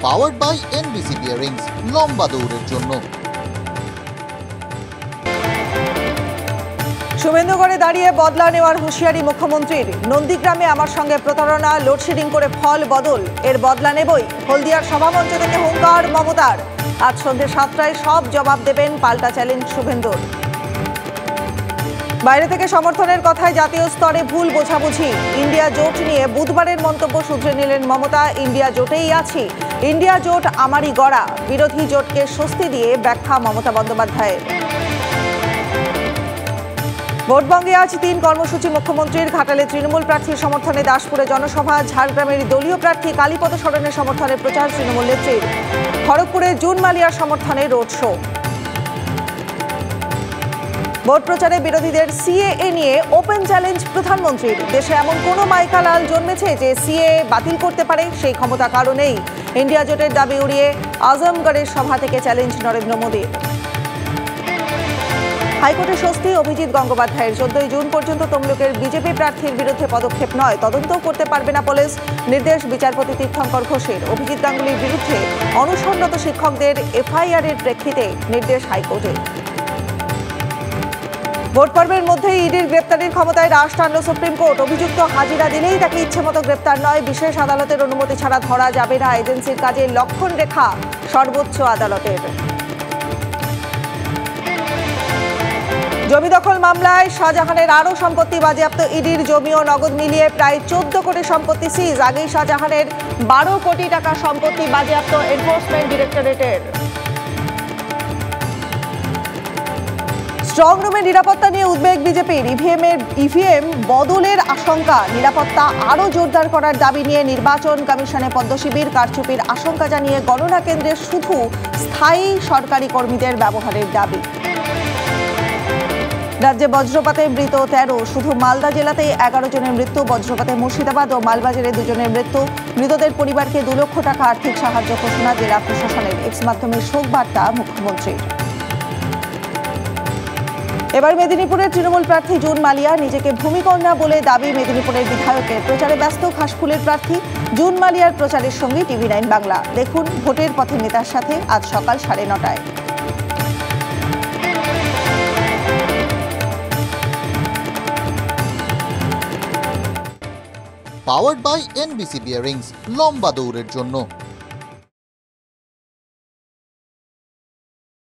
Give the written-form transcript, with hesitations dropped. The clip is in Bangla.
পাওয়ার্ড বাই এনবিসি বিয়ারিংস, লম্বা দৌড়ের জন্য। শুভেন্দুগড়ে দাঁড়িয়ে বদলা নেওয়ার হুঁশিয়ারি মুখ্যমন্ত্রীর। নন্দীগ্রামে আমার সঙ্গে প্রতারণা, লোডশেডিং করে ফল বদল, এর বদলা নেবই। হলদিয়ার সভামঞ্চ থেকে হুঙ্কার মমতার। আজ সন্ধ্যে 7টায় সব জবাব দেবেন, পাল্টা চ্যালেঞ্জ শুভেন্দুর। বাইরে থেকে সমর্থনের কথায় জাতীয় স্তরে ভুল বোঝাবুঝি। ইন্ডিয়া জোট নিয়ে বুধবারের মন্তব্য শুধরে নিলেন মমতা। ইন্ডিয়া জোটেই আছি, ইন্ডিয়া জোট আমারই গড়া। বিরোধী জোটকে স্বস্তি দিয়ে ব্যাখ্যা মমতা বন্দ্যোপাধ্যায়ের। ভোটবঙ্গে আজ 3 কর্মসূচি মুখ্যমন্ত্রীর। ঘাটালে তৃণমূল প্রার্থীর সমর্থনে দাসপুরে জনসভা, ঝাড়গ্রামের দলীয় প্রার্থী কালীপদ সরেনের সমর্থনে প্রচার তৃণমূল নেত্রীর। খড়গপুরে জুন মালিয়ার সমর্থনে রোড শো। ভোট প্রচারে বিরোধীদের সিএএ নিয়ে ওপেন চ্যালেঞ্জ প্রধানমন্ত্রীর। দেশে এমন কোনো মাইকালাল জন্মেছে যে সিএএ বাতিল করতে পারে, সেই ক্ষমতা কারো নেই। ইন্ডিয়া জোটের দাবি উড়িয়ে আজমগড়ের সভা থেকে চ্যালেঞ্জ নরেন্দ্র মোদীর। হাইকোর্টে স্বস্তি অভিজিৎ গঙ্গোপাধ্যায়ের। 14 জুন পর্যন্ত তমলুকের বিজেপি প্রার্থীর বিরুদ্ধে পদক্ষেপ নয়, তদন্তও করতে পারবে না পুলিশ। নির্দেশ বিচারপতি তীর্থঙ্কর ঘোষের। অভিজিৎ গাঙ্গুলির বিরুদ্ধে অনশনরত শিক্ষকদের এফআইআর এর প্রেক্ষিতে নির্দেশ হাইকোর্টের। ভোট পর্বের মধ্যেই ইডির গ্রেপ্তারের ক্ষমতায় রাশ টানল সুপ্রিম কোর্ট। অভিযুক্ত হাজিরা দিলেই তাকে ইচ্ছেমতো গ্রেপ্তার নয়, বিশেষ আদালতের অনুমতি ছাড়া ধরা যাবে না। এজেন্সির কাজে লক্ষণ রেখা সর্বোচ্চ আদালতের। জমি দখল মামলায় শাহজাহানের আরও সম্পত্তি বাজেয়াপ্ত। ইডির জমি ও নগদ মিলিয়ে প্রায় 14 কোটি সম্পত্তি সিজ। আগেই শাহজাহানের 12 কোটি টাকা সম্পত্তি বাজেয়াপ্ত এনফোর্সমেন্ট ডিরেক্টরেটের। স্ট্রং রুমের নিরাপত্তা নিয়ে উদ্বেগ বিজেপির। ইভিএম বদলের আশঙ্কা, নিরাপত্তা আরও জোরদার করার দাবি নিয়ে নির্বাচন কমিশনে পদ্মশিবির। কারচুপির আশঙ্কা জানিয়ে গণনা কেন্দ্রে শুধু স্থায়ী সরকারি কর্মীদের ব্যবহারের দাবি। রাজ্যে বজ্রপাতে মৃত 13, শুধু মালদা জেলাতেই 11 জনের মৃত্যু। বজ্রপাতে মুর্শিদাবাদ ও মালবাজারে 2 জনের মৃত্যু। মৃতদের পরিবারকে 2 লক্ষ টাকা আর্থিক সাহায্য ঘোষণা জেলা প্রশাসনের। এক্স মাধ্যমে শোক বার্তা মুখ্যমন্ত্রীর। এবার মেদিনীপুরের তৃণমূল প্রার্থী জুন মালিয়া। নিজেকে ভূমিকন্যা বলে দাবি মেদিনীপুরের বিধায়কের। প্রচারে ব্যস্ত ঘাসফুলের প্রার্থী জুন মালিয়ার প্রচারের সঙ্গে TV9 বাংলা। দেখুন ভোটের পথে নেতার সাথে আজ সকাল 9:30টায়। পাওয়ার্ড বাই এনবিসি বিয়ারিংস, লম্বা দৌড়ের জন্য।